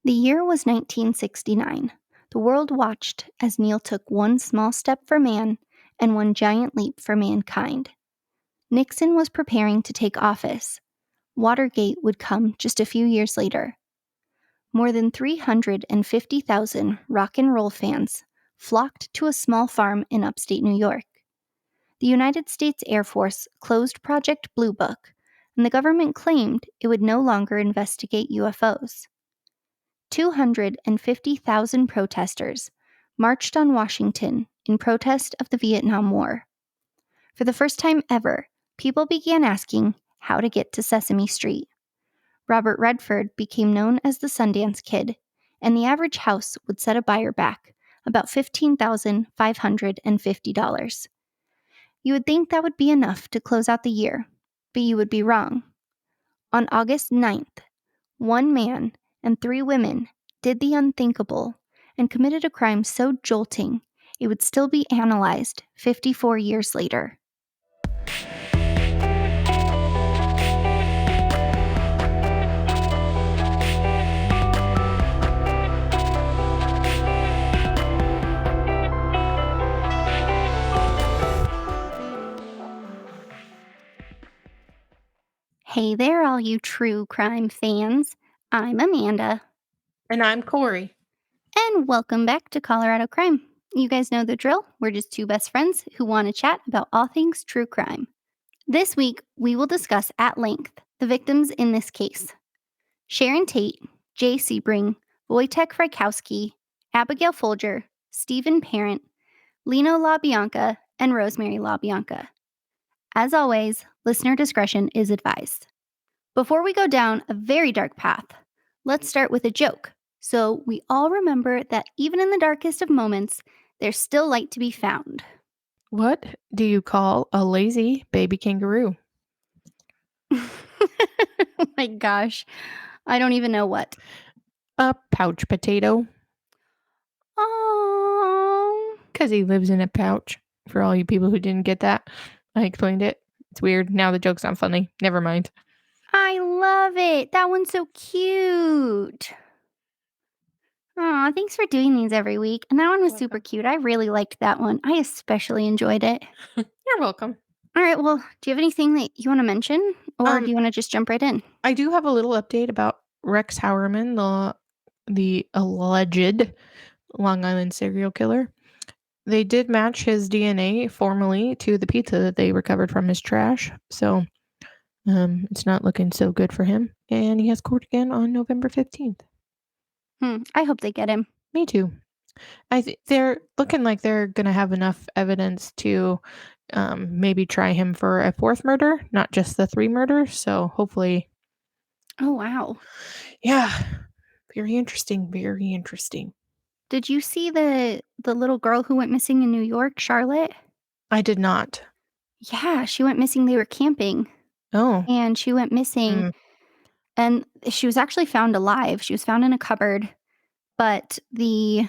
The year was 1969. The world watched as Neil took one small step for man and one giant leap for mankind. Nixon was preparing to take office. Watergate would come just a few years later. More than 350,000 rock and roll fans flocked to a small farm in upstate New York. The United States Air Force closed Project Blue Book, and the government claimed it would no longer investigate UFOs. 250,000 protesters marched on Washington in protest of the Vietnam War. For the first time ever, people began asking how to get to Sesame Street. Robert Redford became known as the Sundance Kid, and the average house would set a buyer back about $15,550. You would think that would be enough to close out the year, but you would be wrong. On August 9th, one man and 3 women did the unthinkable and committed a crime so jolting it would still be analyzed 54 years later. Hey there, all you true crime fans. I'm Amanda. And I'm Corey. And welcome back to Colorado Crime. You guys know the drill. We're just 2 best friends who want to chat about all things true crime. This week, we will discuss at length the victims in this case. Sharon Tate, Jay Debring, Wojciech Frykowski, Abigail Folger, Stephen Parent, Leno LaBianca, and Rosemary LaBianca. As always, listener discretion is advised. Before we go down a very dark path, let's start with a joke, so we all remember that even in the darkest of moments, there's still light to be found. What do you call a lazy baby kangaroo? Oh my gosh, I don't even know what. A pouch potato. Oh, Because he lives in a pouch. For all you people who didn't get that, I explained it. It's weird. Now the joke's not funny. Never mind. I love it. That one's so cute. Aw, thanks for doing these every week. And that one was super cute. I really liked that one. I especially enjoyed it. You're welcome. All right, well, do you have anything that you want to mention? Or do you want to just jump right in? I do have a little update about Rex Howerman, the alleged Long Island serial killer. They did match his DNA formally to the pizza that they recovered from his trash. So it's not looking so good for him. And he has court again on November 15th. I hope they get him. Me too. They're looking like they're going to have enough evidence to maybe try him for a 4th murder, not just the 3 murders. So hopefully. Oh, wow. Yeah. Very interesting. Very interesting. Did you see the little girl who went missing in New York, Charlotte? I did not. Yeah, she went missing. They were camping. Oh. And she went missing. And she was actually found alive. She was found in a cupboard. But the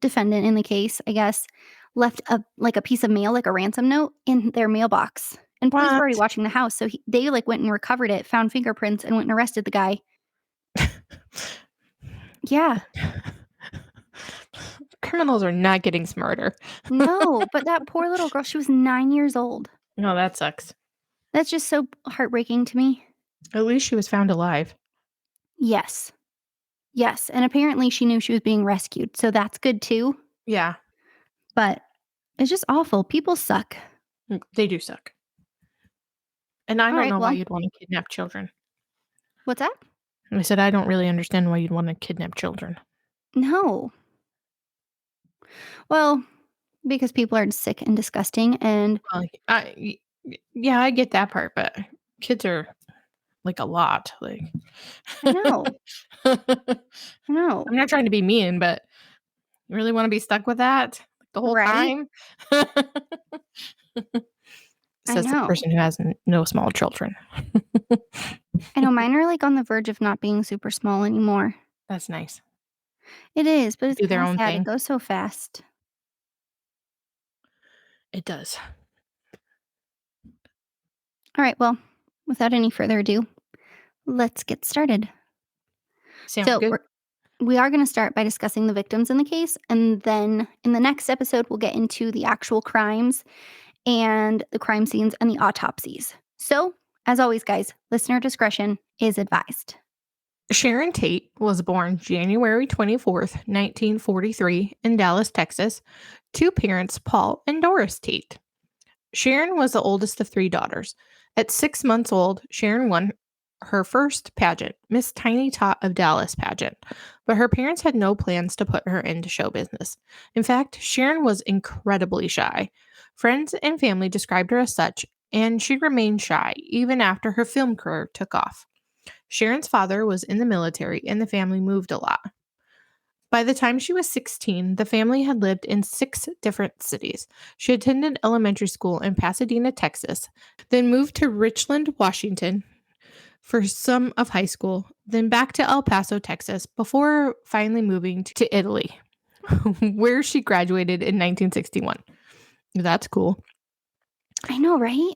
defendant in the case, I guess, left a piece of mail, like a ransom note, in their mailbox. And police were already What? watching the house, so they went and recovered it, found fingerprints, and went and arrested the guy. Yeah. Criminals are not getting smarter. No, but that poor little girl, she was 9 years old. No, that sucks. That's just so heartbreaking to me. At least she was found alive. Yes. Yes, and apparently she knew she was being rescued, so that's good too. Yeah. But it's just awful. People suck. They do suck. And I don't know why you'd want to kidnap children. What's that? I said I don't really understand why you'd want to kidnap children. No. Well, because people are sick and disgusting, and I get that part, but kids are like a lot. Like I know. I know. I'm not trying to be mean, but you really want to be stuck with that the whole time? Says the person who has no small children. I know mine are like on the verge of not being super small anymore. That's nice. It is, but it's do their own sad. thing. It goes so fast. It does. All right, well, without any further ado, let's get started. Sounds good. We are going to start by discussing the victims in the case, and then in the next episode, we'll get into the actual crimes and the crime scenes and the autopsies. So, as always, guys, listener discretion is advised. Sharon Tate was born January 24th, 1943, in Dallas, Texas, to parents Paul and Doris Tate. Sharon was the oldest of 3 daughters. At 6 months old, Sharon won her first pageant, Miss Tiny Tot of Dallas pageant, but her parents had no plans to put her into show business. In fact, Sharon was incredibly shy. Friends and family described her as such, and she remained shy even after her film career took off. Sharon's father was in the military, and the family moved a lot. By the time she was 16, the family had lived in 6 different cities. She attended elementary school in Pasadena, Texas, then moved to Richland, Washington for some of high school, then back to El Paso, Texas, before finally moving to Italy, where she graduated in 1961. That's cool. I know, right?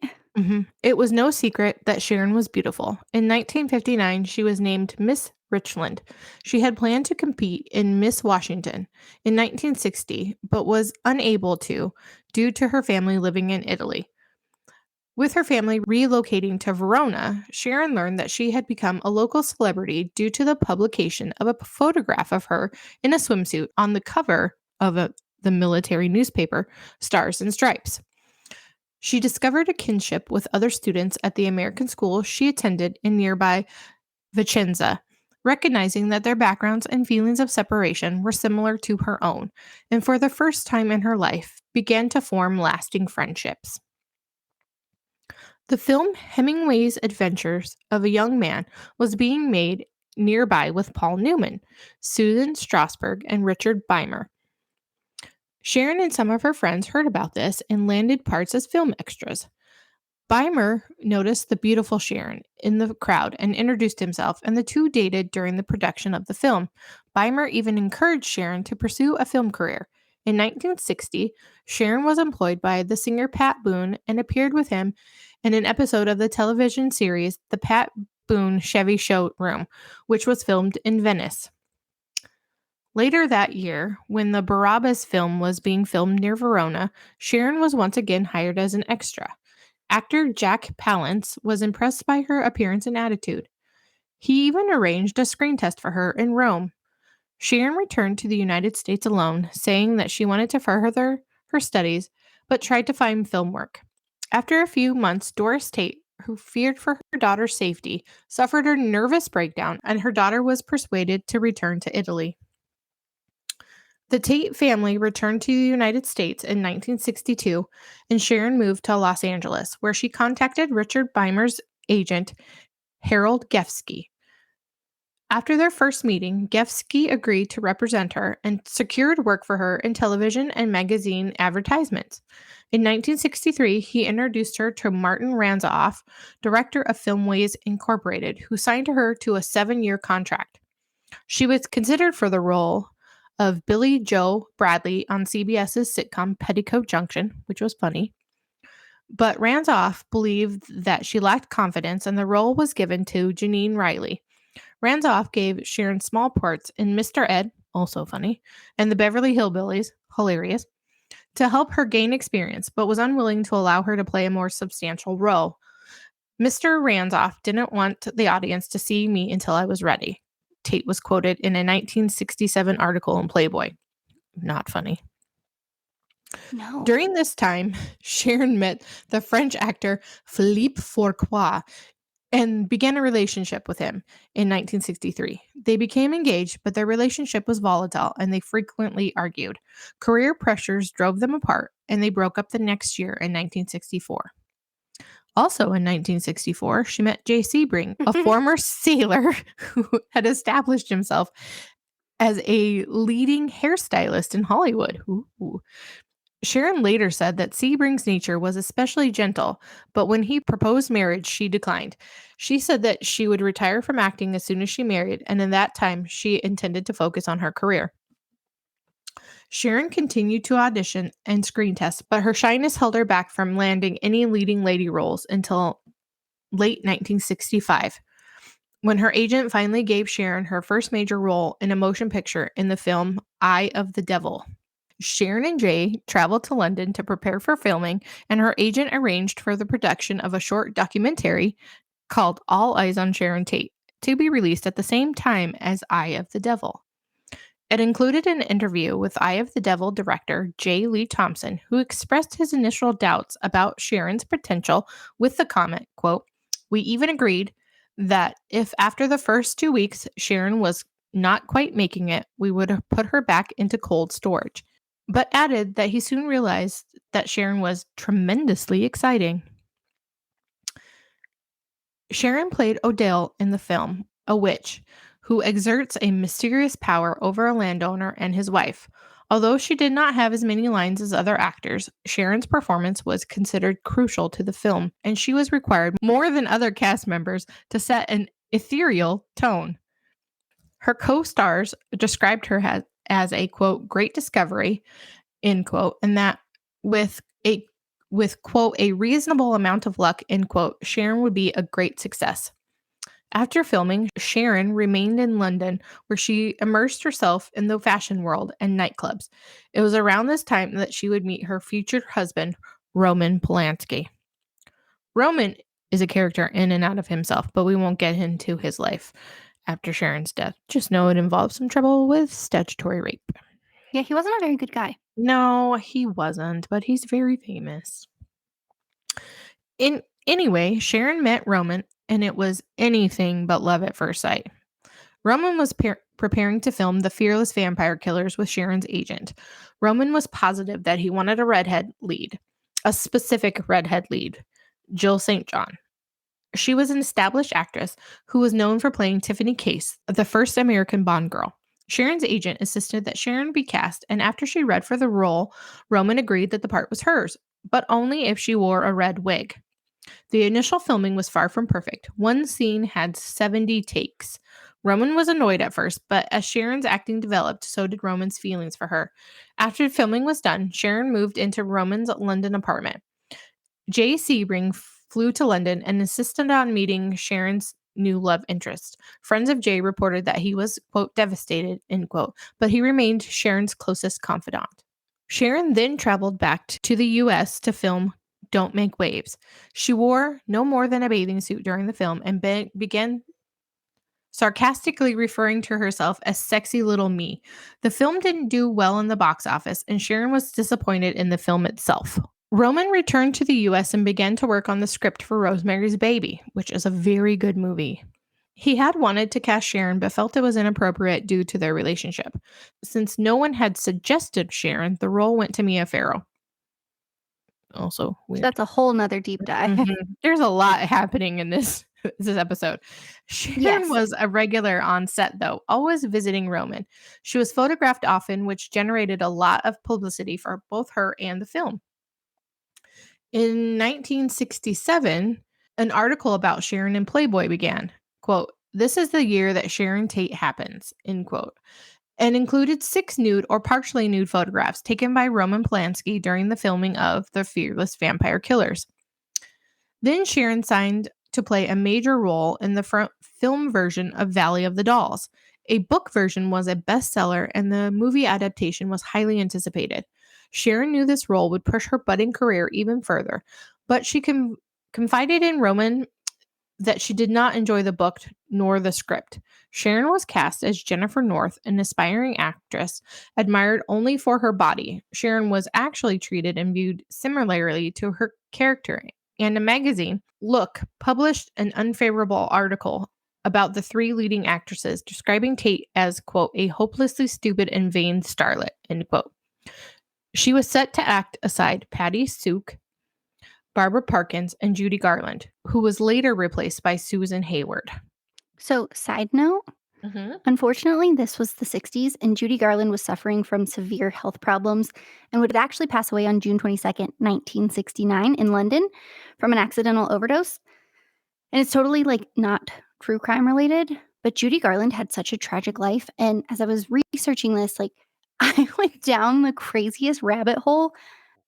It was no secret that Sharon was beautiful. In 1959, she was named Miss Richland. She had planned to compete in Miss Washington in 1960, but was unable to due to her family living in Italy. With her family relocating to Verona, Sharon learned that she had become a local celebrity due to the publication of a photograph of her in a swimsuit on the cover of the military newspaper, Stars and Stripes. She discovered a kinship with other students at the American school she attended in nearby Vicenza, recognizing that their backgrounds and feelings of separation were similar to her own, and for the first time in her life, began to form lasting friendships. The film Hemingway's Adventures of a Young Man was being made nearby with Paul Newman, Susan Strasberg, and Richard Beimer. Sharon and some of her friends heard about this and landed parts as film extras. Beimer noticed the beautiful Sharon in the crowd and introduced himself, and the two dated during the production of the film. Beimer even encouraged Sharon to pursue a film career. In 1960, Sharon was employed by the singer Pat Boone and appeared with him in an episode of the television series The Pat Boone Chevy Showroom, which was filmed in Venice. Later that year, when the Barabbas film was being filmed near Verona, Sharon was once again hired as an extra. Actor Jack Palance was impressed by her appearance and attitude. He even arranged a screen test for her in Rome. Sharon returned to the United States alone, saying that she wanted to further her studies, but tried to find film work. After a few months, Doris Tate, who feared for her daughter's safety, suffered a nervous breakdown, and her daughter was persuaded to return to Italy. The Tate family returned to the United States in 1962, and Sharon moved to Los Angeles, where she contacted Richard Beimer's agent, Harold Gefsky. After their first meeting, Gefsky agreed to represent her and secured work for her in television and magazine advertisements. In 1963, he introduced her to Martin Ranzoff, director of Filmways Incorporated, who signed her to a 7-year contract. She was considered for the role of Billy Joe Bradley on CBS's sitcom Petticoat Junction, which was funny. But Ranzoff believed that she lacked confidence, and the role was given to Janine Riley. Ranzoff gave Sharon small parts in Mr. Ed, also funny, and the Beverly Hillbillies, hilarious, to help her gain experience, but was unwilling to allow her to play a more substantial role. Mr. Ranzoff didn't want the audience to see me until I was ready, Tate was quoted in a 1967 article in Playboy. Not funny. No. During this time, Sharon met the French actor Philippe Fourcroy and began a relationship with him in 1963. They became engaged, but their relationship was volatile and they frequently argued. Career pressures drove them apart, and they broke up the next year in 1964. Also in 1964, she met Jay Debring, a former sailor who had established himself as a leading hairstylist in Hollywood. Ooh. Sharon later said that Sebring's nature was especially gentle, but when he proposed marriage, she declined. She said that she would retire from acting as soon as she married, and in that time, she intended to focus on her career. Sharon continued to audition and screen test, but her shyness held her back from landing any leading lady roles until late 1965, when her agent finally gave Sharon her first major role in a motion picture in the film Eye of the Devil. Sharon and Jay traveled to London to prepare for filming, and her agent arranged for the production of a short documentary called All Eyes on Sharon Tate to be released at the same time as Eye of the Devil. It included an interview with Eye of the Devil director J. Lee Thompson, who expressed his initial doubts about Sharon's potential with the comment, quote, "We even agreed that if after the first 2 weeks Sharon was not quite making it, we would have put her back into cold storage," but added that he soon realized that Sharon was tremendously exciting. Sharon played Odile in the film, a witch who exerts a mysterious power over a landowner and his wife. Although she did not have as many lines as other actors, Sharon's performance was considered crucial to the film, and she was required more than other cast members to set an ethereal tone. Her co-stars described her as a, quote, "great discovery," end quote, and that with quote, "a reasonable amount of luck," end quote, Sharon would be a great success. After filming, Sharon remained in London, where she immersed herself in the fashion world and nightclubs. It was around this time that she would meet her future husband, Roman Polanski. Roman is a character in and out of himself, but we won't get into his life after Sharon's death. Just know it involves some trouble with statutory rape. Yeah, he wasn't a very good guy. No, he wasn't, but he's very famous. Anyway, Sharon met Roman, and it was anything but love at first sight. Roman was preparing to film The Fearless Vampire Killers with Sharon's agent. Roman was positive that he wanted a redhead lead, a specific redhead lead, Jill St. John. She was an established actress who was known for playing Tiffany Case, the first American Bond girl. Sharon's agent insisted that Sharon be cast, and after she read for the role, Roman agreed that the part was hers, but only if she wore a red wig. The initial filming was far from perfect. One scene had 70 takes. Roman was annoyed at first, but as Sharon's acting developed, so did Roman's feelings for her. After filming was done, Sharon moved into Roman's London apartment. Jay Debring flew to London and insisted on meeting Sharon's new love interest. Friends of Jay reported that he was, quote, "devastated," end quote, but he remained Sharon's closest confidant. Sharon then traveled back to the US to film Don't Make Waves. She wore no more than a bathing suit during the film and began sarcastically referring to herself as sexy little me. The film didn't do well in the box office, and Sharon was disappointed in the film itself. Roman returned to the US and began to work on the script for Rosemary's Baby, which is a very good movie. He had wanted to cast Sharon, but felt it was inappropriate due to their relationship. Since no one had suggested Sharon, the role went to Mia Farrow. Also weird. That's a whole nother deep dive. There's a lot happening in this episode. Sharon Yes. was a regular on set, though, always visiting Roman. She was photographed often, which generated a lot of publicity for both her and the film. In 1967, an article about Sharon in Playboy began, quote, "This is the year that Sharon Tate happens," end quote, and included 6 nude or partially nude photographs taken by Roman Polanski during the filming of The Fearless Vampire Killers. Then Sharon signed to play a major role in the film version of Valley of the Dolls. A book version was a bestseller, and the movie adaptation was highly anticipated. Sharon knew this role would push her budding career even further, but she confided in Roman that she did not enjoy the book nor the script. Sharon was cast as Jennifer North, an aspiring actress admired only for her body. Sharon was actually treated and viewed similarly to her character, and a magazine, Look, published an unfavorable article about the 3 leading actresses, describing Tate as, quote, "a hopelessly stupid and vain starlet," end quote. She was set to act aside Patty Sook, Barbara Parkins, and Judy Garland, who was later replaced by Susan Hayward. So, side note, unfortunately, this was the 60s, and Judy Garland was suffering from severe health problems and would actually pass away on June 22nd, 1969 in London from an accidental overdose. And it's totally, not true crime related, but Judy Garland had such a tragic life, and as I was researching this, I went down the craziest rabbit hole,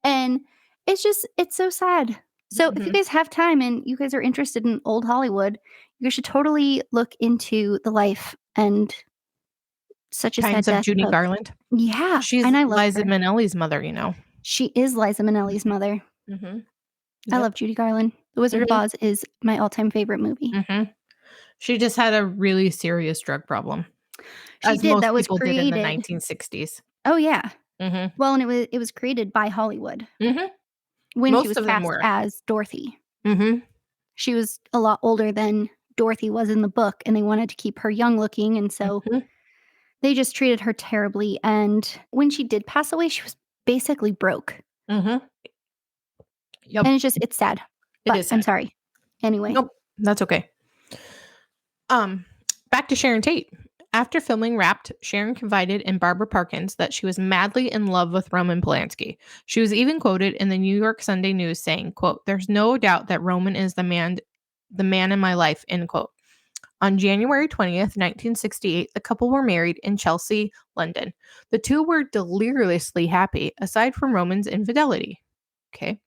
and it's so sad. So if you guys have time and you guys are interested in old Hollywood, You should totally look into the life and such a sad Times of death Judy of. Garland. Yeah, She's and I love Liza her. Minnelli's mother, you know. She is Liza Minnelli's mother. Mhm. I Yep. love Judy Garland. The Wizard of Mhm. Oz is my all-time favorite movie. Mhm. She just had a really serious drug problem, She as did. most That was people did in the created. 1960s. Oh, yeah. Mhm. Well, and it was created by Hollywood Mhm. when she Most was of them cast were. as Dorothy. Mhm. She was a lot older than Dorothy was in the book, and they wanted to keep her young looking, and so Mhm. they just treated her terribly, and when she did pass away, she was basically broke, Mhm. and Yep. it's sad, It but is I'm sad. sorry. Anyway, Nope. That's okay. Um, Back to Sharon Tate. After filming Wrapped, Sharon confided in Barbara Parkins that she was madly in love with Roman Polanski. She was even quoted in the New York Sunday News saying, quote, "There's no doubt that Roman is the man in my life," end quote. On January 20th, 1968, the couple were married in Chelsea, London. The two were deliriously happy, aside from Roman's infidelity. Okay.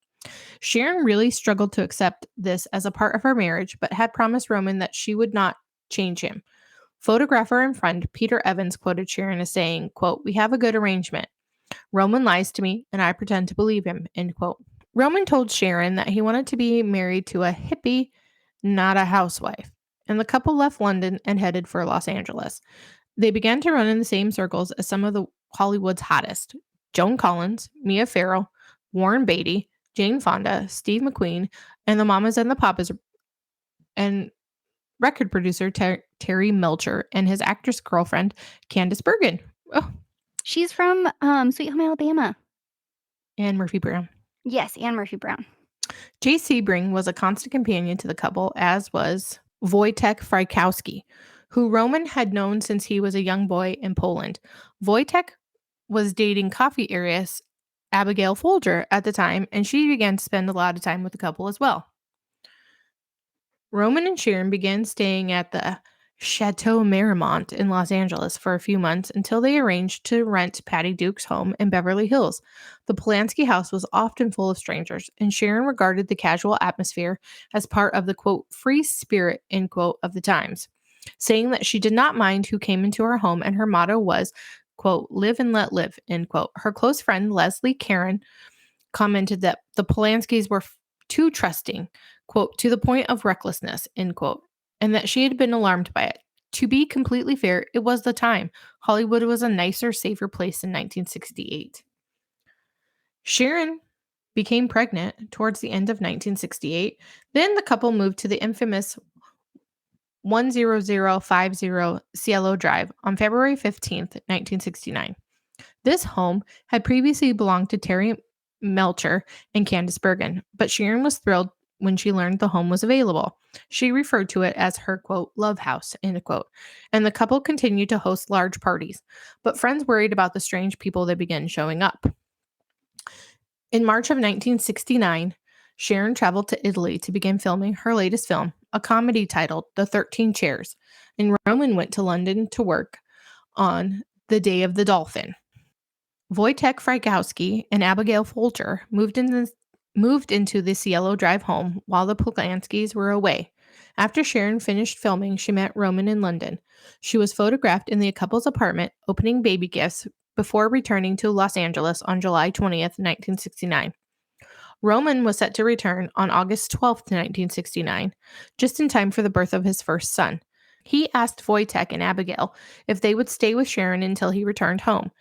Sharon really struggled to accept this as a part of her marriage, but had promised Roman that she would not change him. Photographer and friend Peter Evans quoted Sharon as saying, quote, "We have a good arrangement. Roman lies to me, and I pretend to believe him," end quote. Roman told Sharon that he wanted to be married to a hippie, not a housewife, and the couple left London and headed for Los Angeles. They began to run in the same circles as some of the Hollywood's hottest: Joan Collins, Mia Farrow, Warren Beatty, Jane Fonda, Steve McQueen, and the Mamas and the Papas, and record producer Terry Melcher and his actress girlfriend Candice Bergen. Oh, she's from Sweet Home Alabama. and Murphy Brown. Yes, Anne Murphy Brown. Jay Debring was a constant companion to the couple, as was Wojciech Frykowski, who Roman had known since he was a young boy in Poland. Wojciech was dating coffee heiress Abigail Folger at the time, and she began to spend a lot of time with the couple as well. Roman and Sharon began staying at the Chateau Marymount in Los Angeles for a few months until they arranged to rent Patty Duke's home in Beverly Hills. The Polanski house was often full of strangers, and Sharon regarded the casual atmosphere as part of the quote, free spirit, end quote, of the times, saying that she did not mind who came into her home, and her motto was, quote, live and let live, end quote. Her close friend Leslie Karen commented that the Polanskis were too trusting, quote, to the point of recklessness, end quote, and that she had been alarmed by it. To be completely fair, it was the time. Hollywood was a nicer, safer place in 1968. Sharon became pregnant towards the end of 1968. Then the couple moved to the infamous 10050 Cielo Drive on February 15th, 1969. This home had previously belonged to Terry Melcher and Candice Bergen, but Sharon was thrilled when she learned the home was available. She referred to it as her, quote, love house, end quote, and the couple continued to host large parties, but friends worried about the strange people that began showing up. In March of 1969, Sharon traveled to Italy to begin filming her latest film, a comedy titled The 13 Chairs, and Roman went to London to work on The Day of the Dolphin. Wojciech Frykowski and Abigail Folger moved into the Cielo Drive home while the Polanskis were away. After Sharon finished filming, she met Roman in London. She was photographed in the couple's apartment opening baby gifts before returning to Los Angeles on July 20th, 1969. Roman was set to return on August 12th, 1969, just in time for the birth of his first son. He asked Wojciech and Abigail if they would stay with Sharon until he returned home,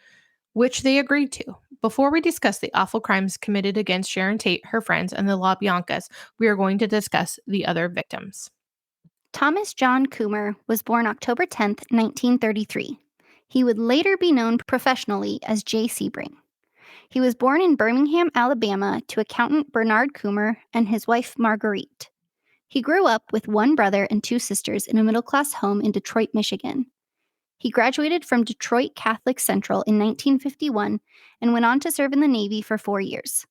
which they agreed to. Before we discuss the awful crimes committed against Sharon Tate, her friends, and the LaBiancas, we are going to discuss the other victims. Thomas John Coomer was born October 10th, 1933. He would later be known professionally as Jay Debring. He was born in Birmingham, Alabama, to accountant Bernard Coomer and his wife Marguerite. He grew up with one brother and two sisters in a middle-class home in Detroit, Michigan. He graduated from Detroit Catholic Central in 1951 and went on to serve in the Navy for 4 years.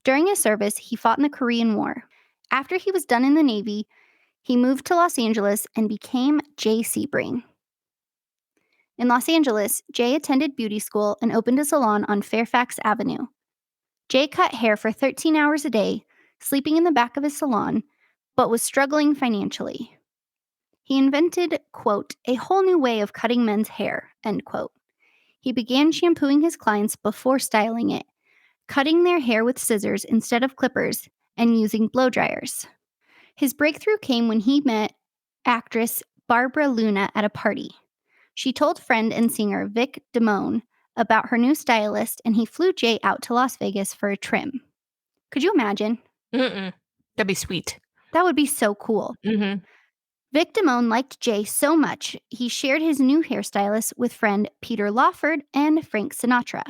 During his service, he fought in the Korean War. After he was done in the Navy, he moved to Los Angeles and became Jay Debring. In Los Angeles, Jay attended beauty school and opened a salon on Fairfax Avenue. Jay cut hair for 13 hours a day, sleeping in the back of his salon, but was struggling financially. He invented, quote, a whole new way of cutting men's hair, end quote. He began shampooing his clients before styling it, cutting their hair with scissors instead of clippers, and using blow dryers. His breakthrough came when he met actress Barbara Luna at a party. She told friend and singer Vic Damone about her new stylist, and he flew Jay out to Las Vegas for a trim. Could you imagine? That'd be sweet. That would be so cool. Mm-hmm. Vic Damone liked Jay so much, he shared his new hairstylist with friend Peter Lawford and Frank Sinatra.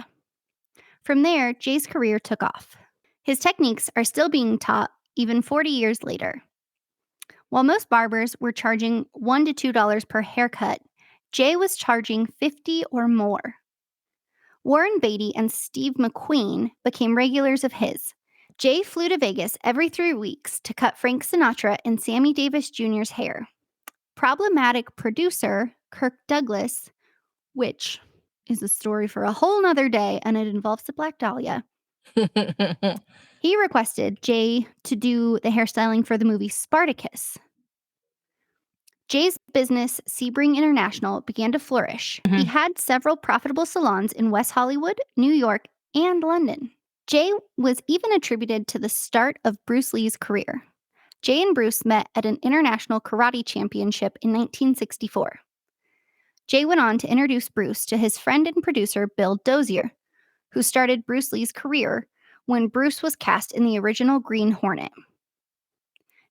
From there, Jay's career took off. His techniques are still being taught even 40 years later. While most barbers were charging $1 to $2 per haircut, Jay was charging $50 or more. Warren Beatty and Steve McQueen became regulars of his. Jay flew to Vegas every 3 weeks to cut Frank Sinatra and Sammy Davis Jr.'s hair. Problematic producer Kirk Douglas, which is a story for a whole nother day, and it involves the Black Dahlia, he requested Jay to do the hairstyling for the movie Spartacus. Jay's business, Sebring International, began to flourish. Mhm. He had several profitable salons in West Hollywood, New York, and London. Jay was even attributed to the start of Bruce Lee's career. Jay and Bruce met at an international karate championship in 1964. Jay went on to introduce Bruce to his friend and producer Bill Dozier, who started Bruce Lee's career when Bruce was cast in the original Green Hornet.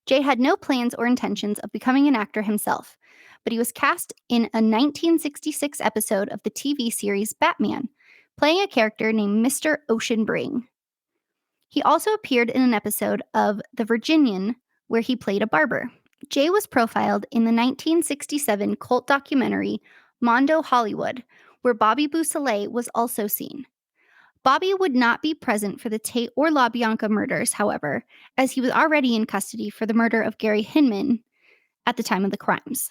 Jay had no plans or intentions of becoming an actor himself, but he was cast in a 1966 episode of the TV series Batman, playing a character named Mr. Ocean Bring. He also appeared in an episode of The Virginian, where he played a barber. Jay was profiled in the 1967 cult documentary Mondo Hollywood, where Bobby Beausoleil was also seen. Bobby would not be present for the Tate or LaBianca murders, however, as he was already in custody for the murder of Gary Hinman at the time of the crimes.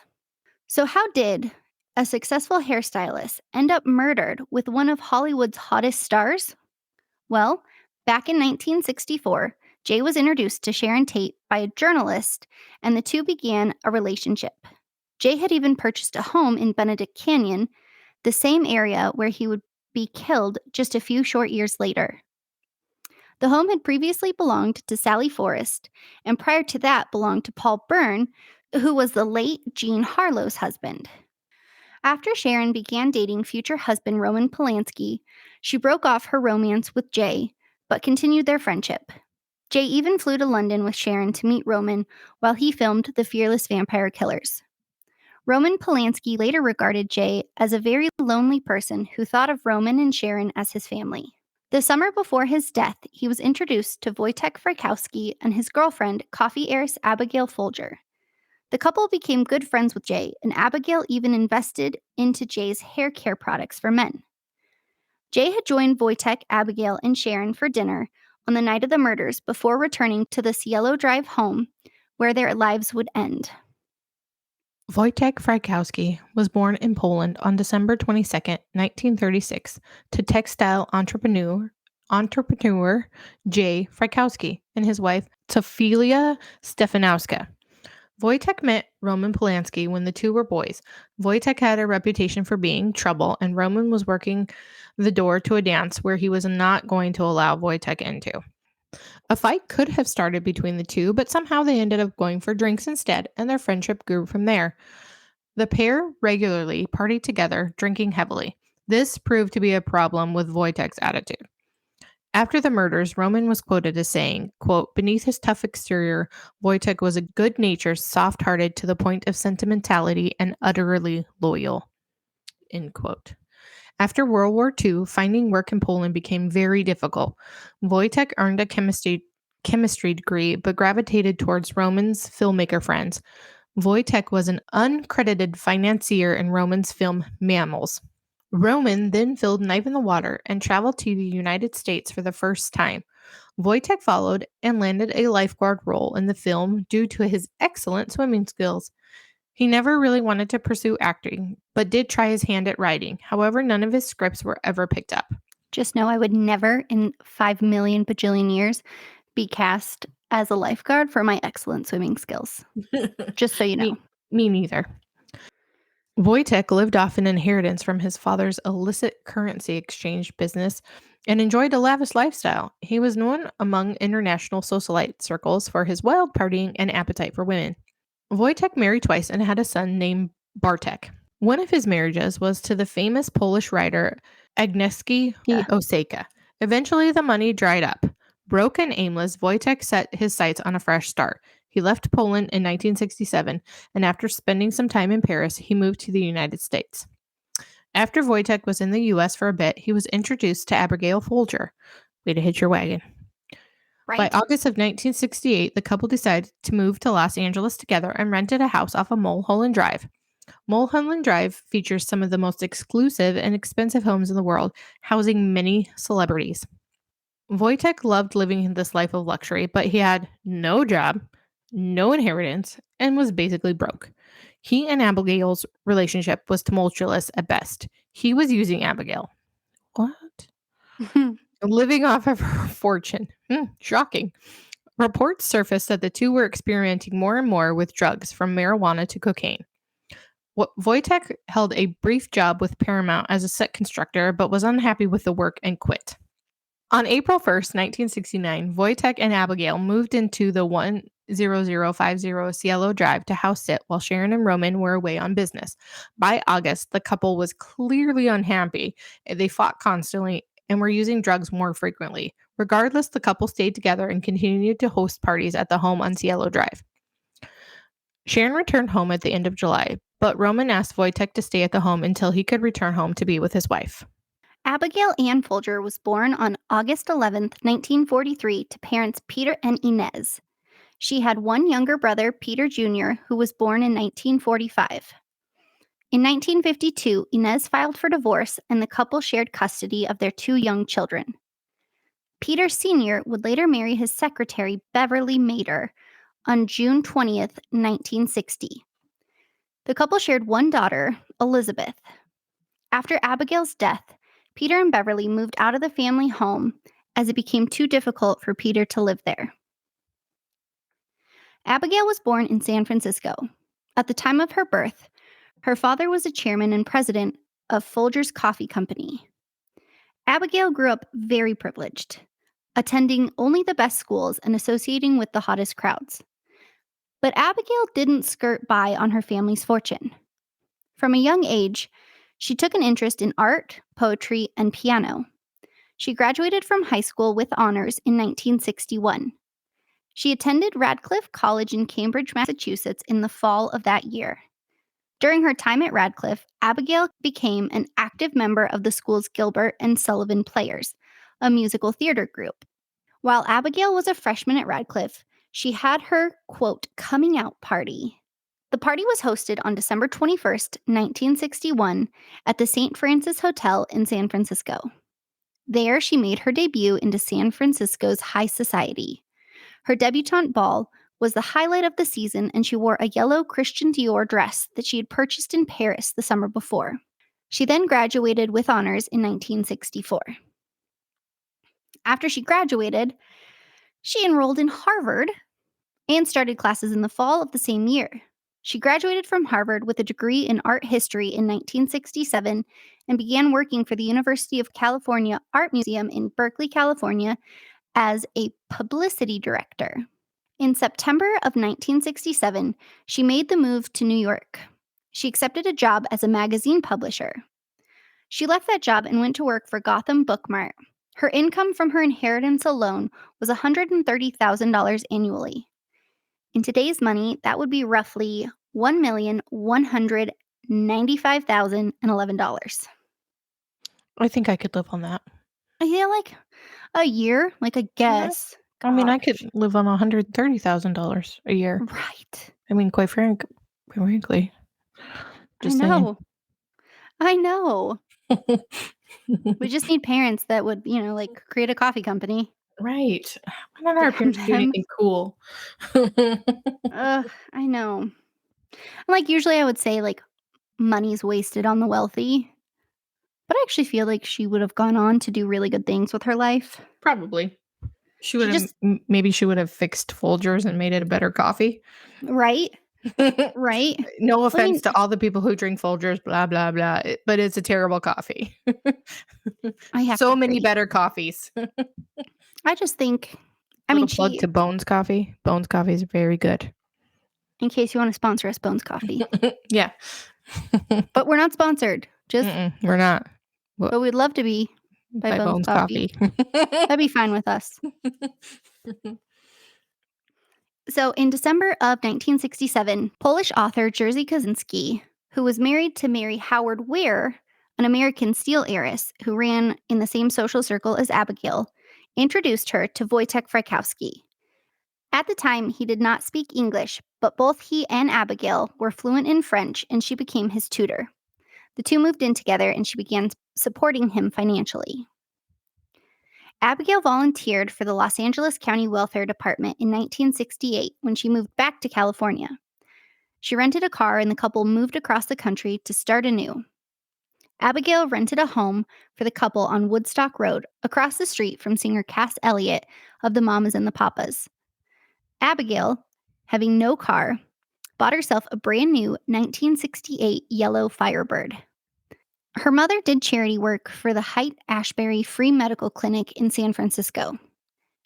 So how did a successful hairstylist end up murdered with one of Hollywood's hottest stars? Well, back in 1964, Jay was introduced to Sharon Tate by a journalist, and the two began a relationship. Jay had even purchased a home in Benedict Canyon, the same area where he would be killed just a few short years later. The home had previously belonged to Sally Forrest, and prior to that belonged to Paul Byrne, who was the late Jean Harlow's husband. After Sharon began dating future husband Roman Polanski, she broke off her romance with Jay, but continued their friendship. Jay even flew to London with Sharon to meet Roman while he filmed The Fearless Vampire Killers. Roman Polanski later regarded Jay as a very lonely person who thought of Roman and Sharon as his family. The summer before his death, he was introduced to Wojciech Frykowski and his girlfriend, coffee heiress Abigail Folger. The couple became good friends with Jay, and Abigail even invested into Jay's hair care products for men. Jay had joined Wojciech, Abigail, and Sharon for dinner on the night of the murders before returning to the Cielo Drive home, where their lives would end. Wojciech Frykowski was born in Poland on December 22, 1936, to textile entrepreneur Jay Frykowski and his wife Tofilia Stefanowska. Wojciech met Roman Polanski when the two were boys. Wojciech had a reputation for being trouble, and Roman was working the door to a dance where he was not going to allow Wojciech into. A fight could have started between the two, but somehow they ended up going for drinks instead, and their friendship grew from there. The pair regularly partied together, drinking heavily. This proved to be a problem with Wojciech's attitude. After the murders, Roman was quoted as saying, quote, "Beneath his tough exterior, Wojciech was a good-natured, soft-hearted to the point of sentimentality and utterly loyal," end quote. After World War II, finding work in Poland became very difficult. Wojciech earned a chemistry degree, but gravitated towards Roman's filmmaker friends. Wojciech was an uncredited financier in Roman's film Mammals. Roman then filled Knife in the Water and traveled to the United States for the first time. Wojciech followed and landed a lifeguard role in the film due to his excellent swimming skills. He never really wanted to pursue acting, but did try his hand at writing. However, none of his scripts were ever picked up. Just know I would never in 5 million bajillion years be cast as a lifeguard for my excellent swimming skills. Just so you know. Me neither. Wojciech lived off an inheritance from his father's illicit currency exchange business and enjoyed a lavish lifestyle. He was known among international socialite circles for his wild partying and appetite for women. Wojciech married twice and had a son named Bartek. One of his marriages was to the famous Polish writer Agnieszka Yeah. Oseka. Eventually, the money dried up. Broke and aimless, Wojciech set his sights on a fresh start. He left Poland in 1967, and after spending some time in Paris, he moved to the United States. After Wojciech was in the U.S. for a bit, he was introduced to Abigail Folger. Way to hit your wagon. By Right. August of 1968, the couple decided to move to Los Angeles together and rented a house off of Mulholland Drive. Mulholland Drive features some of the most exclusive and expensive homes in the world, housing many celebrities. Wojciech loved living this life of luxury, but he had no job, no inheritance, and was basically broke. He and Abigail's relationship was tumultuous at best. He was using Abigail. What? Living off of her fortune. Shocking. Reports surfaced that the two were experimenting more and more with drugs, from marijuana to cocaine. Wojciech held a brief job with Paramount as a set constructor, but was unhappy with the work and quit. On April 1st, 1969, Wojciech and Abigail moved into the 10050 Cielo Drive to house sit while Sharon and Roman were away on business. By August, the couple was clearly unhappy. They fought constantly and were using drugs more frequently. Regardless, the couple stayed together and continued to host parties at the home on Cielo Drive. Sharon returned home at the end of July, but Roman asked Wojciech to stay at the home until he could return home to be with his wife. Abigail Ann Folger was born on August 11th, 1943, to parents Peter and Inez. She had one younger brother, Peter Jr., who was born in 1945. In 1952, Inez filed for divorce, and the couple shared custody of their two young children. Peter Sr. would later marry his secretary, Beverly Mader, on June 20th, 1960. The couple shared one daughter, Elizabeth. After Abigail's death, Peter and Beverly moved out of the family home as it became too difficult for Peter to live there. Abigail was born in San Francisco. At the time of her birth, her father was a chairman and president of Folger's Coffee Company. Abigail grew up very privileged, attending only the best schools and associating with the hottest crowds. But Abigail didn't skirt by on her family's fortune. From a young age, she took an interest in art, poetry, and piano. She graduated from high school with honors in 1961. She attended Radcliffe College in Cambridge, Massachusetts in the fall of that year. During her time at Radcliffe, Abigail became an active member of the school's Gilbert and Sullivan Players, a musical theater group. While Abigail was a freshman at Radcliffe, she had her, quote, coming out party. The party was hosted on December 21st, 1961, at the St. Francis Hotel in San Francisco. There, she made her debut into San Francisco's high society. Her debutante ball was the highlight of the season, and she wore a yellow Christian Dior dress that she had purchased in Paris the summer before. She then graduated with honors in 1964. After she graduated, she enrolled in Harvard and started classes in the fall of the same year. She graduated from Harvard with a degree in art history in 1967 and began working for the University of California Art Museum in Berkeley, California, as a publicity director. In September of 1967, she made the move to New York. She accepted a job as a magazine publisher. She left that job and went to work for Gotham Book Mart. Her income from her inheritance alone was $130,000 annually. In today's money, that would be roughly $1,195,011. I think I could live on that. I feel like a year, like I guess. I mean, I Gosh. could live on $130,000 a year. Right. I mean, quite frankly. Just I saying. know. I know. We just need parents that would, like create a coffee company. Right. Why don't our Damn parents do them. anything cool? I know. Like usually I would say like money's wasted on the wealthy. But I actually feel like she would have gone on to do really good things with her life. Probably. She would She have just maybe she would have fixed Folgers and made it a better coffee. right? Right? No Well, I offense mean, to all the people who drink Folgers, blah, blah, blah, but it's a terrible coffee. I have to So many agree. better coffees. I just think, I mean, Little plug to Bones Coffee. Bones Coffee is very good. in case you want to sponsor us, Bones Coffee. Yeah. But we're not sponsored. We're not. But we'd love to be by By Bones Bones Coffee. Coffee. That'd be fine with us. So in December of 1967, Polish author Jerzy Kosinski, who was married to Mary Howard Ware, an American steel heiress who ran in the same social circle as Abigail, introduced her to Wojciech Frykowski. At the time, he did not speak English, but both he and Abigail were fluent in French, and she became his tutor. The two moved in together, and she began supporting him financially. Abigail volunteered for the Los Angeles County Welfare Department in 1968 when she moved back to California. She rented a car, and the couple moved across the country to start anew. Abigail rented a home for the couple on Woodstock Road, across the street from singer Cass Elliot of the Mamas and the Papas. Abigail, having no car, bought herself a brand new 1968 yellow Firebird. Her mother did charity work for the Haight-Ashbury Free Medical Clinic in San Francisco.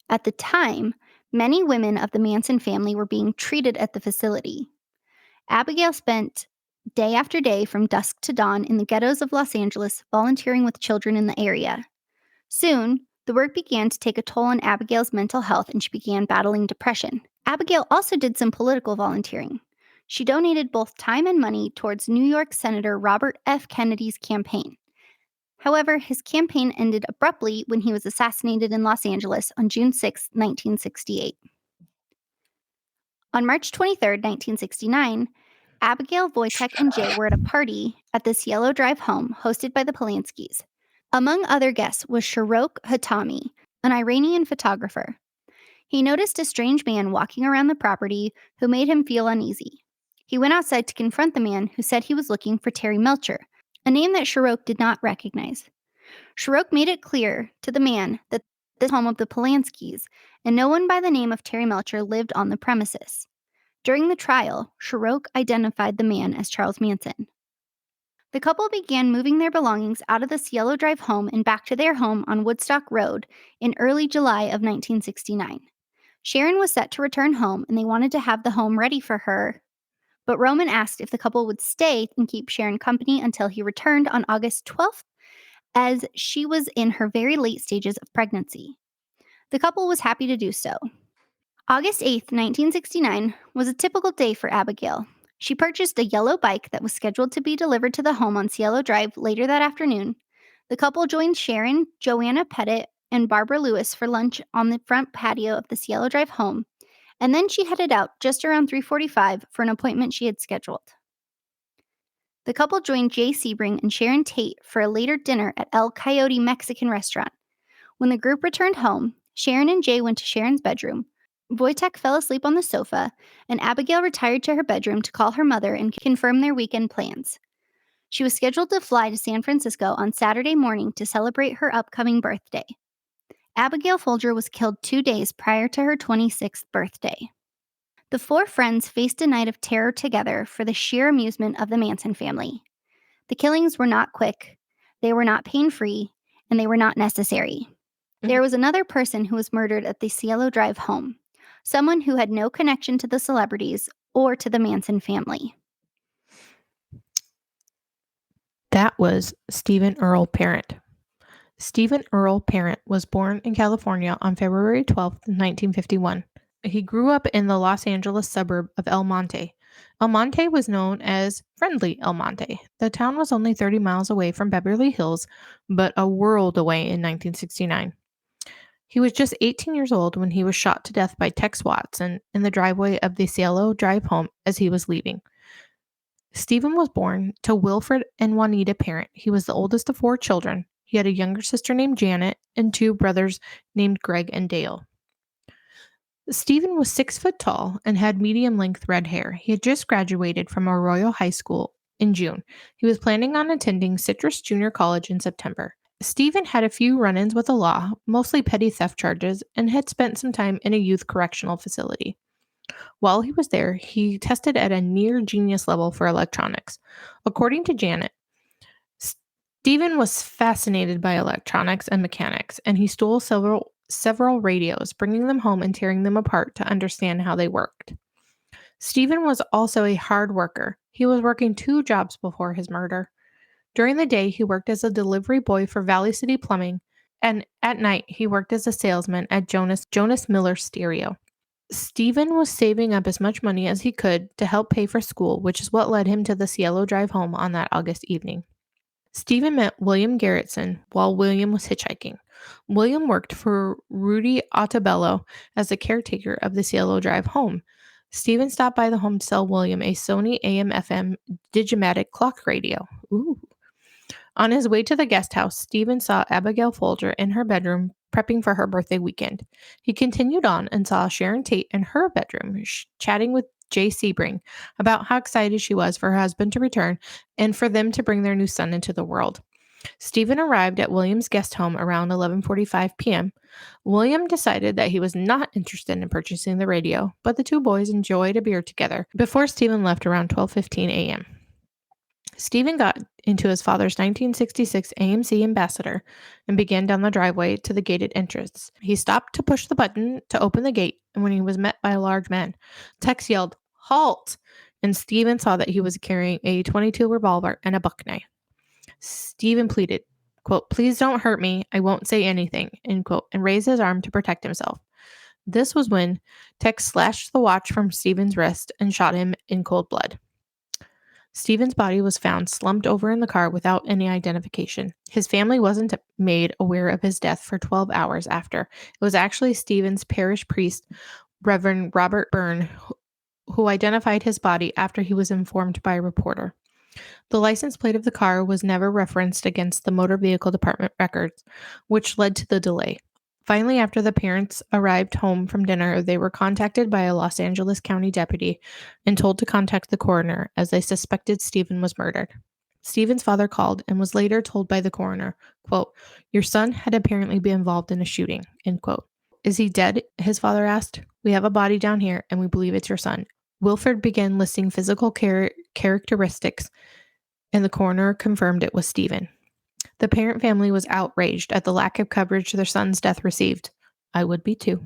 At the time, many women of the Manson family were being treated at the facility. Abigail spent day after day from dusk to dawn in the ghettos of Los Angeles, volunteering with children in the area. Soon, the work began to take a toll on Abigail's mental health, and she began battling depression. Abigail also did some political volunteering. She donated both time and money towards New York Senator Robert F. Kennedy's campaign. However, his campaign ended abruptly when he was assassinated in Los Angeles on June 6, 1968. On March 23, 1969, Abigail, Wojciech, and Jay were at a party at the Cielo Drive home hosted by the Polanskis. Among other guests was Shirok Hatami, an Iranian photographer. He noticed a strange man walking around the property who made him feel uneasy. He went outside to confront the man, who said he was looking for Terry Melcher, a name that Shirok did not recognize. Shirok made it clear to the man that this was the home of the Polanskis, and no one by the name of Terry Melcher lived on the premises. During the trial, Shirok identified the man as Charles Manson. The couple began moving their belongings out of the Cielo Drive home and back to their home on Woodstock Road in early July of 1969. Sharon was set to return home, and they wanted to have the home ready for her, but Roman asked if the couple would stay and keep Sharon company until he returned on August 12th, as she was in her very late stages of pregnancy. The couple was happy to do so. August 8th, 1969 was a typical day for Abigail. She purchased a yellow bike that was scheduled to be delivered to the home on Cielo Drive later that afternoon. The couple joined Sharon, Joanna Pettit, and Barbara Lewis for lunch on the front patio of the Cielo Drive home, and then she headed out just around 3:45 for an appointment she had scheduled. The couple joined Jay Debring and Sharon Tate for a later dinner at El Coyote Mexican restaurant. When the group returned home, Sharon and Jay went to Sharon's bedroom. Wojciech fell asleep on the sofa, and Abigail retired to her bedroom to call her mother and confirm their weekend plans. She was scheduled to fly to San Francisco on Saturday morning to celebrate her upcoming birthday. Abigail Folger was killed 2 days prior to her 26th birthday. The four friends faced a night of terror together for the sheer amusement of the Manson family. The killings were not quick, they were not pain-free, and they were not necessary. There was another person who was murdered at the Cielo Drive home, someone who had no connection to the celebrities or to the Manson family. That was Stephen Earl Parent. Stephen Earl Parent was born in California on February 12, 1951. He grew up in the Los Angeles suburb of El Monte. El Monte was known as Friendly El Monte. The town was only 30 miles away from Beverly Hills, but a world away in 1969. He was just 18 years old when he was shot to death by Tex Watson in the driveway of the Cielo Drive home as he was leaving. Stephen was born to Wilfred and Juanita Parent. He was the oldest of 4 children. He had a younger sister named Janet and 2 brothers named Greg and Dale. Stephen was 6 foot tall and had medium-length red hair. He had just graduated from Arroyo High School in June. He was planning on attending Citrus Junior College in September. Stephen had a few run-ins with the law, mostly petty theft charges, and had spent some time in a youth correctional facility. While he was there, he tested at a near genius level for electronics. According to Janet, Stephen was fascinated by electronics and mechanics, and he stole several radios, bringing them home and tearing them apart to understand how they worked. Stephen was also a hard worker. He was working 2 jobs before his murder. During the day, he worked as a delivery boy for Valley City Plumbing, and at night, he worked as a salesman at Jonas Miller Stereo. Stephen was saving up as much money as he could to help pay for school, which is what led him to the Cielo drive home on that August evening. Stephen met William Garrettson while William was hitchhiking. William worked for Rudy Ottobello as the caretaker of the Cielo drive home. Stephen stopped by the home to sell William a Sony AM/FM Digimatic clock radio. Ooh. On his way to the guest house, Stephen saw Abigail Folger in her bedroom prepping for her birthday weekend. He continued on and saw Sharon Tate in her bedroom chatting with Jay Debring about how excited she was for her husband to return and for them to bring their new son into the world. Stephen arrived at William's guest home around 11:45 p.m. William decided that he was not interested in purchasing the radio, but the 2 boys enjoyed a beer together before Stephen left around 12:15 a.m. Stephen got into his father's 1966 AMC Ambassador and began down the driveway to the gated entrance. He stopped to push the button to open the gate, and when he was met by a large man, Tex yelled, "Halt!" and Stephen saw that he was carrying a .22 revolver and a buck knife. Stephen pleaded, quote, "Please don't hurt me. I won't say anything," end quote, and raised his arm to protect himself. This was when Tex slashed the watch from Stephen's wrist and shot him in cold blood. Stephen's body was found slumped over in the car without any identification. His family wasn't made aware of his death for 12 hours after. It was actually Stephen's parish priest, Reverend Robert Byrne, who identified his body after he was informed by a reporter. The license plate of the car was never referenced against the Motor Vehicle Department records, which led to the delay. Finally, after the parents arrived home from dinner, they were contacted by a Los Angeles County deputy and told to contact the coroner as they suspected Stephen was murdered. Stephen's father called and was later told by the coroner, quote, "Your son had apparently been involved in a shooting," end quote. "Is he dead?" his father asked. "We have a body down here and we believe it's your son." Wilford began listing physical characteristics, and the coroner confirmed it was Stephen. The parent family was outraged at the lack of coverage their son's death received. I would be too.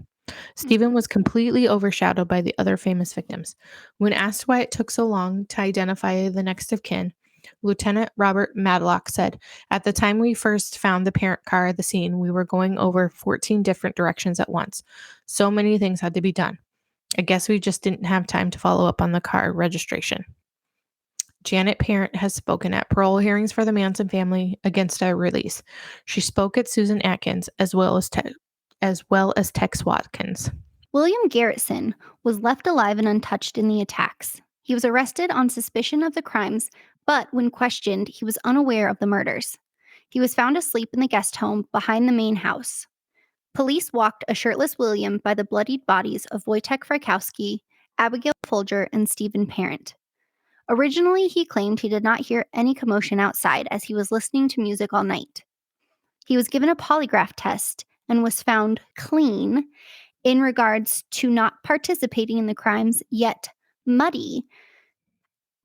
Stephen was completely overshadowed by the other famous victims. When asked why it took so long to identify the next of kin, Lieutenant Robert Madlock said, "At the time we first found the parent car at the scene, we were going over 14 different directions at once. So many things had to be done. I guess we just didn't have time to follow up on the car registration." Janet Parent has spoken at parole hearings for the Manson family against a release. She spoke at Susan Atkins as well as Tex Watkins. William Garrettson was left alive and untouched in the attacks. He was arrested on suspicion of the crimes, but when questioned, he was unaware of the murders. He was found asleep in the guest home behind the main house. Police walked a shirtless William by the bloodied bodies of Wojciech Frykowski, Abigail Folger, and Stephen Parent. Originally, he claimed he did not hear any commotion outside as he was listening to music all night. He was given a polygraph test and was found clean in regards to not participating in the crimes, yet muddy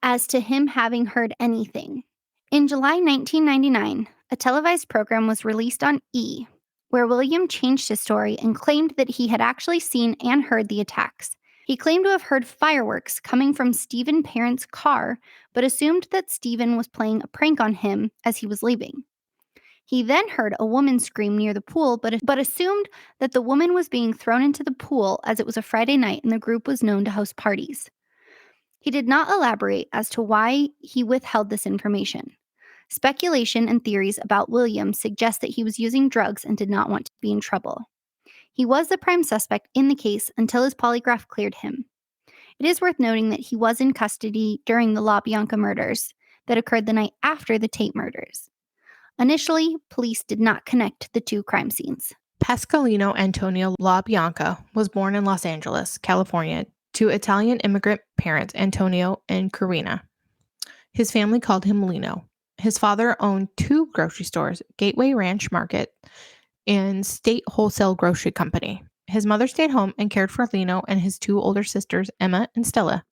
as to him having heard anything. In July 1999, a televised program was released on E, where William changed his story and claimed that he had actually seen and heard the attacks. He claimed to have heard fireworks coming from Stephen Parent's car, but assumed that Stephen was playing a prank on him as he was leaving. He then heard a woman scream near the pool, but assumed that the woman was being thrown into the pool as it was a Friday night and the group was known to host parties. He did not elaborate as to why he withheld this information. Speculation and theories about William suggest that he was using drugs and did not want to be in trouble. He was the prime suspect in the case until his polygraph cleared him. It is worth noting that he was in custody during the LaBianca murders that occurred the night after the Tate murders. Initially, police did not connect the 2 crime scenes. Pasqualino Antonio LaBianca was born in Los Angeles, California, to Italian immigrant parents Antonio and Karina. His family called him Leno. His father owned 2 grocery stores, Gateway Ranch Market and State Wholesale Grocery Company. His mother stayed home and cared for Leno and his two older sisters, Emma and Stella.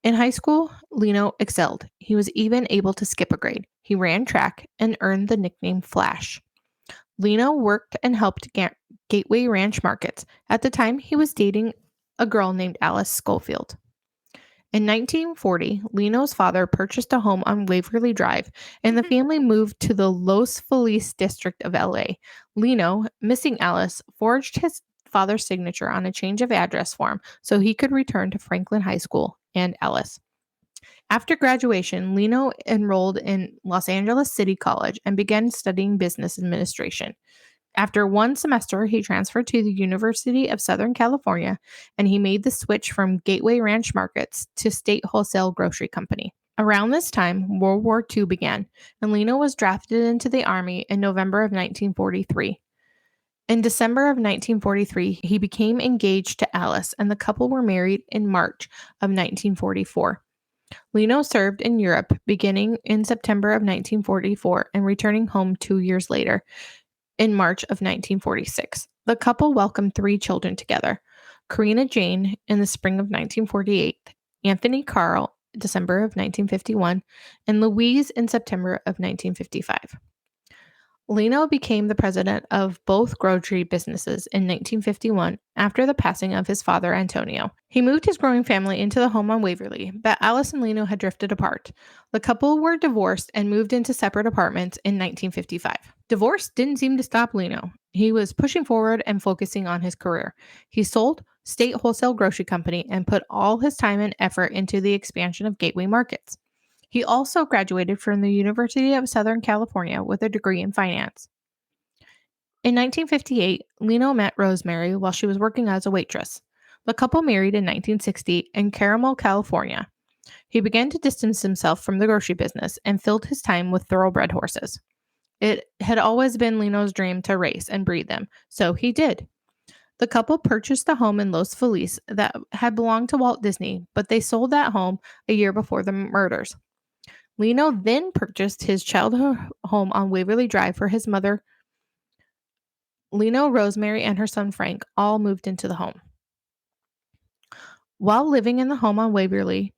In high school, Leno excelled. He was even able to skip a grade. He ran track and earned the nickname Flash. Leno worked and helped Gateway Ranch markets. At the time, he was dating a girl named Alice Schofield. In 1940, Leno's father purchased a home on Waverly Drive, and the family moved to the Los Feliz district of LA. Leno, missing Alice, forged his father's signature on a change of address form so he could return to Franklin High School and Alice. After graduation, Leno enrolled in Los Angeles City College and began studying business administration. After one semester, he transferred to the University of Southern California, and he made the switch from Gateway Ranch Markets to State Wholesale Grocery Company. Around this time, World War II began, and Leno was drafted into the Army in November of 1943. In December of 1943, he became engaged to Alice, and the couple were married in March of 1944. Leno served in Europe beginning in September of 1944 and returning home 2 years later in March of 1946. The couple welcomed 3 children together: Karina Jane in the spring of 1948, Anthony Carl December of 1951, and Louise in September of 1955. Leno became the president of both grocery businesses in 1951 after the passing of his father, Antonio. He moved his growing family into the home on Waverly, but Alice and Leno had drifted apart. The couple were divorced and moved into separate apartments in 1955. Divorce didn't seem to stop Leno. He was pushing forward and focusing on his career. He sold State Wholesale Grocery Company and put all his time and effort into the expansion of gateway markets. He also graduated from the University of Southern California with a degree in finance. In 1958, Leno met Rosemary while she was working as a waitress. The couple married in 1960 in Carmel, California. He began to distance himself from the grocery business and filled his time with thoroughbred horses. It had always been Leno's dream to race and breed them, so he did. The couple purchased a home in Los Feliz that had belonged to Walt Disney, but they sold that home a year before the murders. Leno then purchased his childhood home on Waverly Drive for his mother. Leno, Rosemary, and her son Frank all moved into the home. While living in the home on Waverly,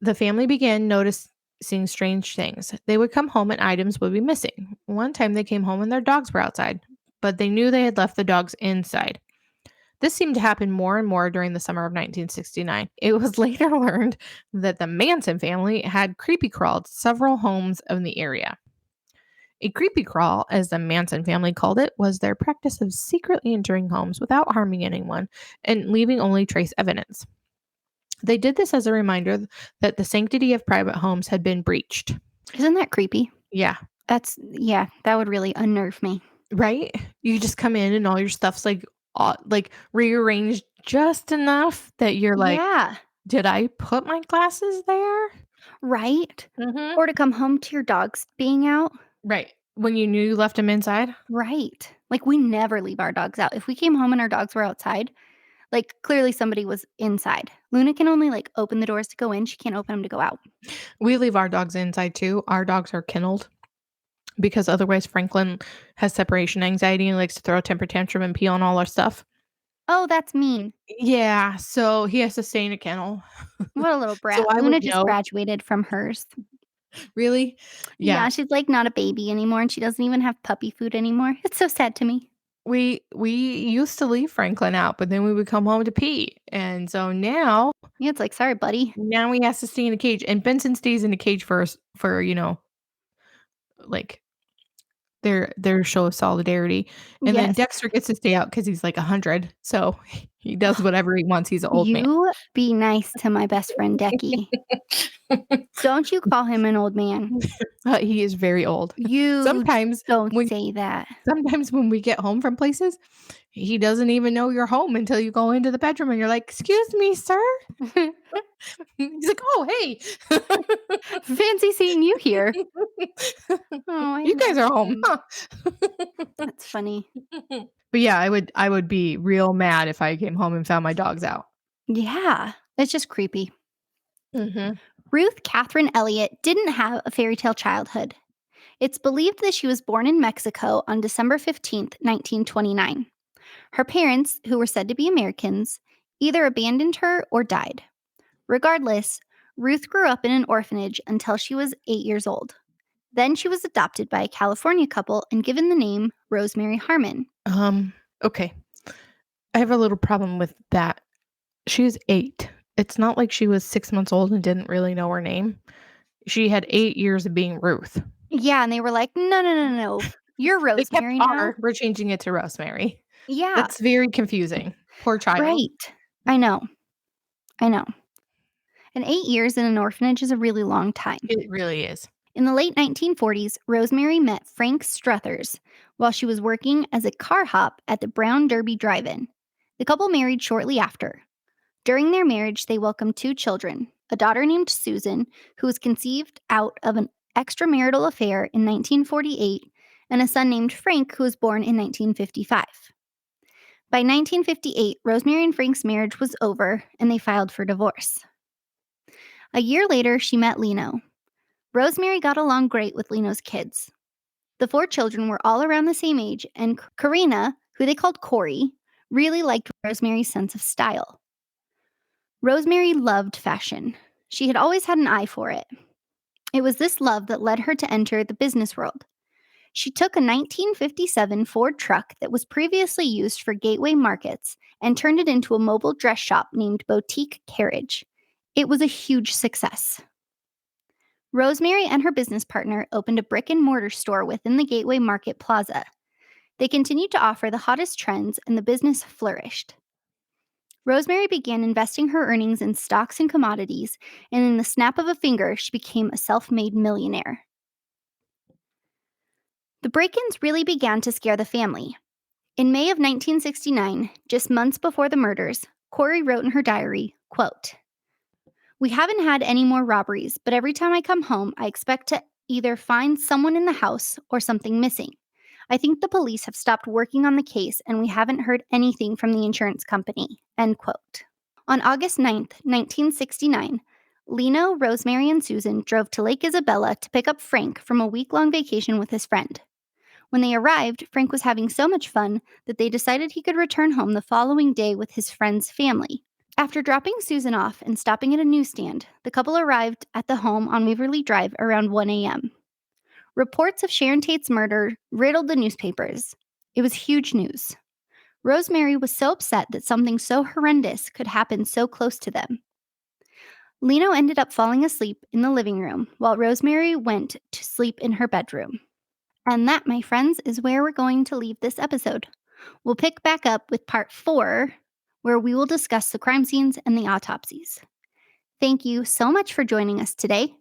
the family began noticing strange things. They would come home and items would be missing. One time they came home and their dogs were outside, but they knew they had left the dogs inside. This seemed to happen more and more during the summer of 1969. It was later learned that the Manson family had creepy crawled several homes in the area. A creepy crawl, as the Manson family called it, was their practice of secretly entering homes without harming anyone and leaving only trace evidence. They did this as a reminder that the sanctity of private homes had been breached. Isn't that creepy? Yeah. That would really unnerve me. Right? You just come in and all your stuff's like rearranged just enough that you're like, Yeah. did I put my glasses there? Right? Mm-hmm. Or to come home to your dogs being out. Right. When you knew you left them inside? Right. Like, we never leave our dogs out. If we came home and our dogs were outside, like, clearly somebody was inside. Luna can only, like, open the doors to go in. She can't open them to go out. We leave our dogs inside too. Our dogs are kenneled because otherwise Franklin has separation anxiety and likes to throw a temper tantrum and pee on all our stuff. Oh, that's mean. Yeah, so he has to stay in a kennel. What a little brat. So I Luna would just know. graduated from hers. Really? Yeah, Yeah. she's, like, not a baby anymore, and she doesn't even have puppy food anymore. It's so sad to me. We used to leave Franklin out, but then we would come home to pee. And so now Yeah, it's like, "Sorry, buddy." he has to stay in a cage. And Benson stays in a cage for like their show of solidarity. And then Yes. Dexter gets to stay out because he's like 100. So he does whatever he wants. He's an old man. You be nice to my best friend, Decky. Don't you call him an old man. He is very old. You Sometimes don't when say that. we get home from places, he doesn't even know you're home until you go into the bedroom and you're like, "Excuse me, sir." He's like, "Oh, hey." Fancy seeing you here. Oh, I You guys are love home, him. huh? That's funny. But yeah, I would be real mad if I came home and found my dogs out. Yeah, it's just creepy. Mhm. Ruth Catherine Elliott didn't have a fairy tale childhood. It's believed that she was born in Mexico on December 15th, 1929. Her parents, who were said to be Americans, either abandoned her or died. Regardless, Ruth grew up in an orphanage until she was 8 years old. Then she was adopted by a California couple and given the name Rosemary Harmon. Okay. I have a little problem with that. She was 8. It's not like she was 6 months old and didn't really know her name. She had 8 years of being Ruth. Yeah, and they were like, no, no, no, no. You're They kept Rosemary now. R, we're changing it to Rosemary. Yeah, That's very confusing. Poor child. right. I know. And 8 years in an orphanage is a really long time. It really is. In the late 1940s, Rosemary met Frank Struthers while she was working as a car hop at the Brown Derby Drive-In. The couple married shortly after. During their marriage, they welcomed 2 children, a daughter named Susan, who was conceived out of an extramarital affair in 1948, and a son named Frank, who was born in 1955. By 1958, Rosemary and Frank's marriage was over, and they filed for divorce. A year later, she met Leno. Rosemary got along great with Leno's kids. The 4 children were all around the same age, and Karina, who they called Corey, really liked Rosemary's sense of style. Rosemary loved fashion. She had always had an eye for it. It was this love that led her to enter the business world. She took a 1957 Ford truck that was previously used for gateway markets and turned it into a mobile dress shop named Boutique Carriage. It was a huge success. Rosemary and her business partner opened a brick-and-mortar store within the Gateway Market Plaza. They continued to offer the hottest trends, and the business flourished. Rosemary began investing her earnings in stocks and commodities, and in the snap of a finger, she became a self-made millionaire. The break-ins really began to scare the family. In May of 1969, just months before the murders, Corey wrote in her diary, quote, "We haven't had any more robberies, but every time I come home, I expect to either find someone in the house or something missing. I think the police have stopped working on the case, and we haven't heard anything from the insurance company." End quote. On August 9th, 1969, Leno, Rosemary, and Susan drove to Lake Isabella to pick up Frank from a week-long vacation with his friend. When they arrived, Frank was having so much fun that they decided he could return home the following day with his friend's family. After dropping Susan off and stopping at a newsstand, the couple arrived at the home on Waverly Drive around 1 a.m. Reports of Sharon Tate's murder riddled the newspapers. It was huge news. Rosemary was so upset that something so horrendous could happen so close to them. Leno ended up falling asleep in the living room while Rosemary went to sleep in her bedroom. And that, my friends, is where we're going to leave this episode. We'll pick back up with part 4, where we will discuss the crime scenes and the autopsies. Thank you so much for joining us today.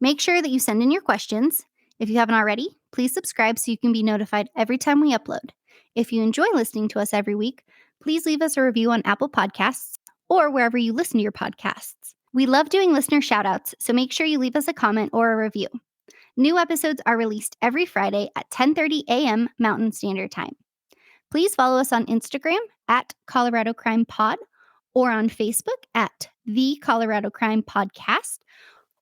Make sure that you send in your questions. If you haven't already, please subscribe so you can be notified every time we upload. If you enjoy listening to us every week, please leave us a review on Apple Podcasts or wherever you listen to your podcasts. We love doing listener shoutouts, so make sure you leave us a comment or a review. New episodes are released every Friday at 10:30 a.m. Mountain Standard Time. Please follow us on Instagram at Colorado Crime Pod, or on Facebook at The Colorado Crime Podcast,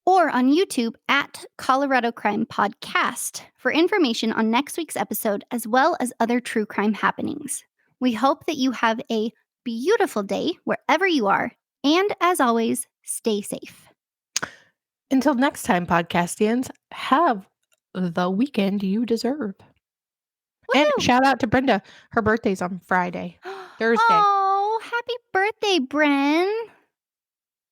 or on YouTube at Colorado Crime Podcast for information on next week's episode, as well as other true crime happenings. We hope that you have a beautiful day wherever you are, and as always, stay safe. Until next time, podcastians, have the weekend you deserve. And Woohoo! shout out to Brenda. Her birthday's on Friday. Thursday. Oh, happy birthday, Bren.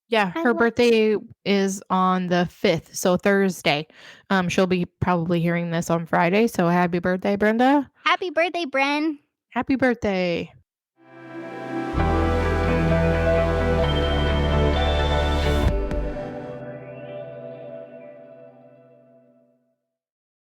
Yeah, I her love- birthday is on the 5th, so Thursday. She'll be probably hearing this on Friday, so happy birthday, Brenda. Happy birthday, Bren. Happy birthday.